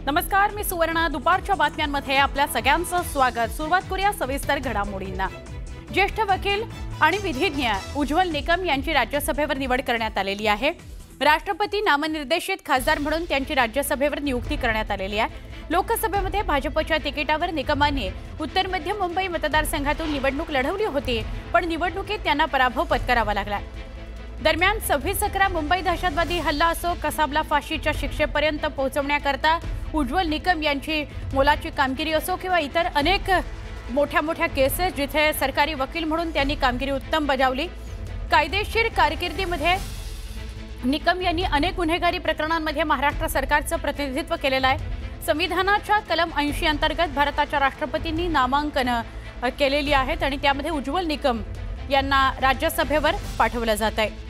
नमस्कार, मी सुवर्णा. दुपारच्या बातम्यांमध्ये आपल्या सगळ्यांचं स्वागत. सुरुवात करूया सविस्तर घडामोडींना. ज्येष्ठ वकील आणि विधिज्ञ उज्ज्वल निकम यांची राज्यसभेवर निवड करण्यात आलेली आहे. राष्ट्रपती नामनिर्देशित खासदार म्हणून त्यांची राज्यसभेवर नियुक्ती करण्यात आलेली आहे. लोकसभेमध्ये भाजपच्या तिकिटावर निकमांनी उत्तर मध्य मुंबई मतदारसंघातून निवडणूक लढवली होती, पण निवडणुकीत त्यांना पराभव पत्करावा लागला. दरम्यान 26/11 मुंबई दहशतवादी हल्ला असो, कसाबला फाशीच्या शिक्षेपर्यंत पोहोचवण्याकरता उज्ज्वल निकम यांची मोलाची कामगिरी असो किंवा इतर अनेक मोठ्या केसेस जिथे सरकारी वकील म्हणून त्यांनी कामगिरी उत्तम बजावली. कायदेशीर कारकिर्दीमध्ये निकम यांनी अनेक गुन्हेगारी प्रकरणांमध्ये महाराष्ट्र सरकारचं प्रतिनिधित्व केलेलं आहे. संविधानाच्या कलम 80 अंतर्गत भारताच्या राष्ट्रपतींनी नामांकन केलेली आहेत आणि त्यामध्ये उज्ज्वल निकम यांना राज्यसभेवर पाठवलं जात आहे.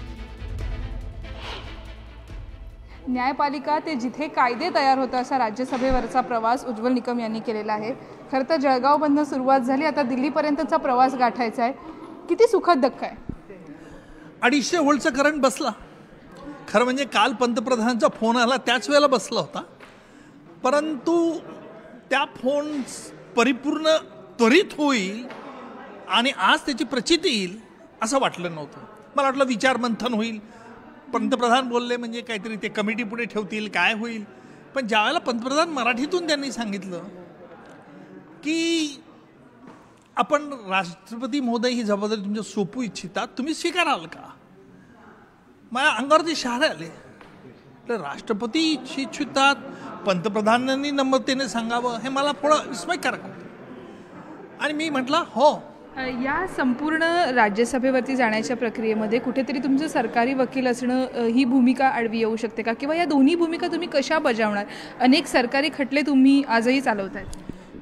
न्यायपालिका ते जिथे कायदे तयार होतात असा राज्यसभेवरचा प्रवास उज्ज्वल निकम यांनी केलेला आहे. खरं तर जळगावमधून सुरुवात झाली, आता दिल्लीपर्यंतचा प्रवास गाठायचा आहे. किती सुखद धक्का आहे. 250 व्होल्टचा करंट बसला. खरं म्हणजे काल पंतप्रधानांचा फोन आला त्याच वेळेला बसला होता, परंतु त्या फोन परिपूर्ण त्वरित होईल आणि आज त्याची प्रचिती येईल असं वाटलं नव्हतं. मला वाटलं विचारमंथन होईल, पंतप्रधान बोलले म्हणजे काहीतरी ते कमिटी पुढे ठेवतील, काय होईल. पण ज्यावेळेला पंतप्रधान मराठीतून त्यांनी सांगितलं की आपण राष्ट्रपती महोदय ही जबाबदारी तुमच्या सोपू इच्छितात, तुम्ही स्वीकाराल का. माझ्या अंगावरती शहारे आले. तर राष्ट्रपती इच्छितात, पंतप्रधानांनी नम्रतेने सांगावं, हे मला थोडं विस्मयकारक होतं. आणि मी म्हटलं हो. या संपूर्ण राज्यसभेवरती जाण्याच्या प्रक्रियेमध्ये कुठेतरी तुमचं सरकारी वकील असणं ही भूमिका आडवी येऊ शकते का, किंवा या दोन्ही भूमिका तुम्ही कशा बजावणार. अनेक सरकारी खटले तुम्ही आजही चालवताय.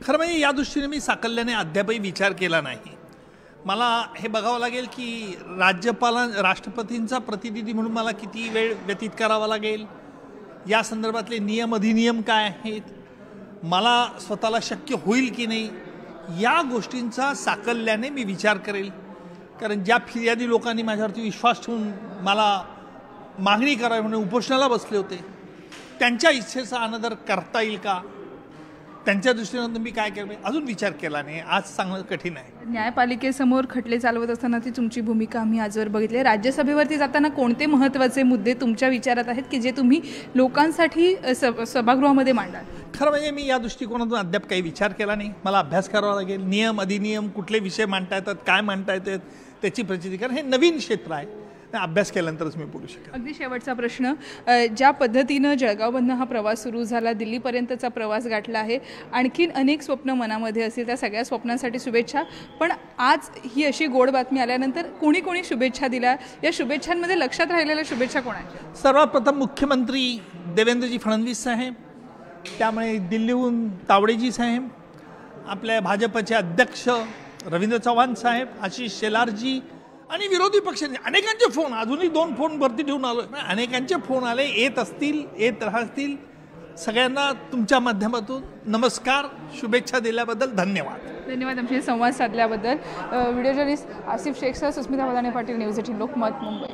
खरं म्हणजे या दृष्टीने मी साकल्याने अद्यापही विचार केला नाही. मला हे बघावं लागेल की राष्ट्रपतींचा प्रतिनिधी म्हणून मला किती वेळ व्यतीत करावा लागेल, या संदर्भातले नियम अधिनियम काय आहेत, मला स्वतःला शक्य होईल की नाही, या गोष्टींचा साकल्याने मी विचार करेल. कारण ज्या फिर्यादी लोकांनी माझ्यावरती विश्वास ठेवून मला मागणी करावी म्हणून उपोषणाला बसले होते, त्यांच्या इच्छेचा अनादर करता येईल का, त्यांच्या दृष्टीनं मी काय केलं अजून विचार केला नाही. आज सांगणं कठीण आहे. न्यायपालिकेसमोर खटले चालवत असताना ती तुमची भूमिका आम्ही आजवर बघितली. राज्यसभेवरती जाताना कोणते महत्त्वाचे मुद्दे तुमच्या विचारात आहेत की जे तुम्ही लोकांसाठी सभागृहामध्ये मांडाल. खरं म्हणजे मी या दृष्टिकोनातून अद्याप काही विचार केला नाही. मला अभ्यास करावा लागेल. नियम अधिनियम कुठले विषय मांडता येतात, काय मांडता येतात, त्याची प्रचिती. कारण हे नवीन क्षेत्र आहे, अभ्यास केल्यानंतरच मी बोलू शकेन. अगदी शेवटचा प्रश्न, ज्या पद्धतीनं जळगावमधनं हा प्रवास सुरू झाला, दिल्लीपर्यंतचा प्रवास गाठला आहे, आणखीन अनेक स्वप्न मनामध्ये असतील, त्या सगळ्या स्वप्नांसाठी शुभेच्छा. पण आज ही अशी गोड बातमी आल्यानंतर कोणी कोणी शुभेच्छा दिल्या, या शुभेच्छांमध्ये लक्षात राहिलेल्या शुभेच्छा कोणाच्या. सर्वात प्रथम मुख्यमंत्री देवेंद्रजी फडणवीस साहेब, त्यामुळे दिल्लीहून तावडेजी साहेब, आपल्या भाजपचे अध्यक्ष रवींद्र चव्हाण साहेब, आशिष शेलारजी आणि विरोधी पक्षांचे अनेकांचे फोन, अजूनही 2 फोन वरती ठेवून आलो. अनेकांचे फोन आले, येत असतील, येत राहतील. सगळ्यांना तुमच्या माध्यमातून नमस्कार, शुभेच्छा दिल्याबद्दल धन्यवाद. धन्यवाद आमच्याशी संवाद साधल्याबद्दल. Video journalist Asif शेखसह Sushmita बदाने Patil, news 18 Lokmat, Mumbai.